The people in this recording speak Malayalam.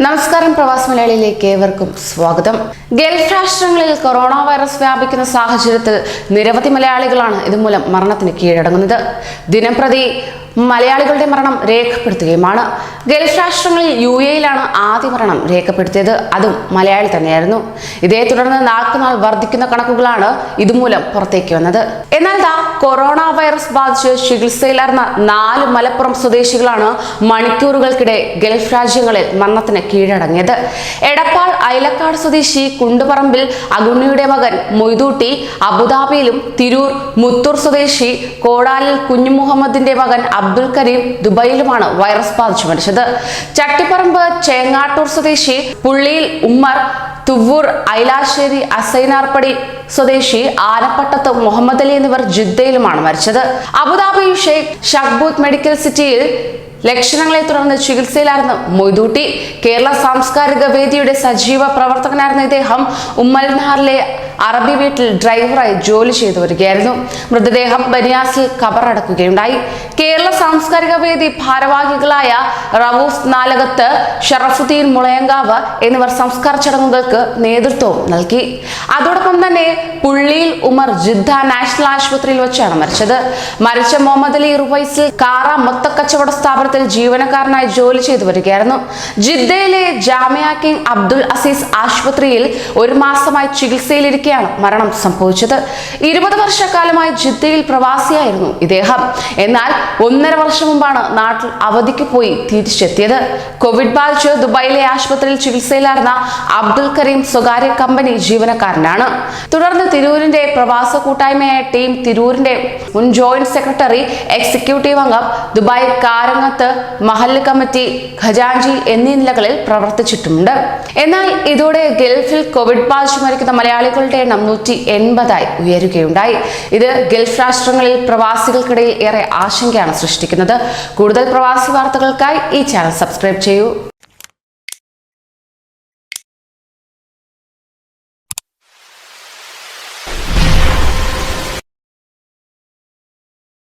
നമസ്കാരം, പ്രവാസി മലയാളിയിലേക്ക് ഏവർക്കും സ്വാഗതം. ഗൾഫ് രാഷ്ട്രങ്ങളിൽ കൊറോണ വൈറസ് വ്യാപിക്കുന്ന സാഹചര്യത്തിൽ നിരവധി മലയാളികളാണ് ഇതുമൂലം മരണത്തിന് കീഴടങ്ങുന്നത്. ദിനംപ്രതി മലയാളികളുടെ മരണം രേഖപ്പെടുത്തുകയുമാണ്. ഗൾഫ് രാഷ്ട്രങ്ങളിൽ UAE-യിലാണ് ആദ്യ മരണം രേഖപ്പെടുത്തിയത്. അതും മലയാളി തന്നെയായിരുന്നു. ഇതേ തുടർന്ന് നാൾക്കുനാൾ വർദ്ധിക്കുന്ന കണക്കുകളാണ് ഇതുമൂലം പുറത്തേക്ക് വന്നത്. എന്നാൽ കൊറോണ വൈറസ് ബാധിച്ച് ചികിത്സയിലായിരുന്ന 4 മലപ്പുറം സ്വദേശികളാണ് മണിക്കൂറുകൾക്കിടെ ഗൾഫ് രാജ്യങ്ങളിൽ മരണത്തിന് കീഴടങ്ങിയത്. എടപ്പാൾ അയലക്കാട് സ്വദേശി കുണ്ടുപറമ്പിൽ അഗുണ്ണിയുടെ മകൻ മൊയ്തൂട്ടി അബുദാബിയിലും, തിരൂർ മുത്തൂർ സ്വദേശി കോടാലിൽ കുഞ്ഞുമുഹമ്മദിന്റെ മകൻ അബ്ദുൽ കരീം ദുബൈയിലുമാണ് വൈറസ് ബാധിച്ചു മരിച്ചത്. ചട്ടിപ്പറമ്പ് ചേങ്ങാട്ടൂർ സ്വദേശി പുള്ളിയിൽ ഉമ്മർ, തുവ്വൂർ ഐലാശ്ശേരി അസൈനാർപ്പടി സ്വദേശി ആനപ്പട്ടത്ത് മുഹമ്മദ് അലി എന്നിവർ ജിദ്ദയിലുമാണ് മരിച്ചത്. അബുദാബി ഷെയ്ഖ് ഷഖ്ബൂത്ത് മെഡിക്കൽ സിറ്റിയിൽ ലക്ഷണങ്ങളെ തുടർന്ന് ചികിത്സയിലായിരുന്നു മൊയ്തൂട്ടി. കേരള സാംസ്കാരിക വേദിയുടെ സജീവ പ്രവർത്തകനായിരുന്ന ഇദ്ദേഹം ഉമ്മൽനാറിലെ അറബി വീട്ടിൽ ഡ്രൈവറായി ജോലി ചെയ്തു വരികയായിരുന്നു. മൃതദേഹം ബനിയാസിൽ ഖബറടക്കുകയുണ്ടായി. കേരള സാംസ്കാരിക വേദി ഭാരവാഹികളായ റവൂഫ് നാലകത്ത്, ഷറഫുദ്ദീൻ മുളയങ്കാവ് എന്നിവർ സംസ്കാര ചടങ്ങുകൾക്ക് നേതൃത്വവും നൽകി. അതോടൊപ്പം തന്നെ പുള്ളിയിൽ ഉമർ ജിദ്ദ നാഷണൽ ആശുപത്രിയിൽ വെച്ചാണ് മരിച്ചത്. മരിച്ച മുഹമ്മദ് അലി റുവൈസിൽ കാറ മൊത്തക്കച്ചവട സ്ഥാപനത്തിൽ ജീവനക്കാരനായി ജോലി ചെയ്തു വരികയായിരുന്നു. ജിദ്ദയിലെ ജാമിയ കിങ് അബ്ദുൽ അസീസ് ആശുപത്രിയിൽ 1 മാസമായി ചികിത്സയിലിരിക്കെ മരണം സംഭവിച്ചത്. 20 വർഷക്കാലമായി ജിദ്ദയിൽ പ്രവാസിയായിരുന്നു ഇദ്ദേഹം. എന്നാൽ 1.5 വർഷം മുമ്പാണ് നാട്ടിൽ അവധിക്ക് പോയി തിരിച്ചെത്തിയത്. കോവിഡ് ബാധിച്ച് ദുബായിലെ ആശുപത്രിയിൽ ചികിത്സയിലായിരുന്ന അബ്ദുൽ കരീം സ്വകാര്യ കമ്പനി ജീവനക്കാരനാണ്. തുടർന്ന് തിരൂരിന്റെ പ്രവാസ കൂട്ടായ്മയായ ടീം തിരൂരിന്റെ മുൻ ജോയിന്റ് സെക്രട്ടറി, എക്സിക്യൂട്ടീവ് അംഗം, ദുബായ് കാരങ്ങത്ത് മഹല്ല് കമ്മിറ്റി ഖജാൻജി എന്നീ നിലകളിൽ പ്രവർത്തിച്ചിട്ടുണ്ട്. എന്നാൽ ഇതോടെ ഗൾഫിൽ കോവിഡ് ബാധിച്ച് മരിക്കുന്ന മലയാളികളുടെ എണ്ണം 180 ഉയരുകയുണ്ടായി. ഇത് ഗൾഫ് രാഷ്ട്രങ്ങളിൽ പ്രവാസികൾക്കിടയിൽ ഏറെ ആശങ്കയാണ് സൃഷ്ടിക്കുന്നത്. കൂടുതൽ പ്രവാസി വാർത്തകൾക്കായി ഈ ചാനൽ സബ്സ്ക്രൈബ് ചെയ്യൂ.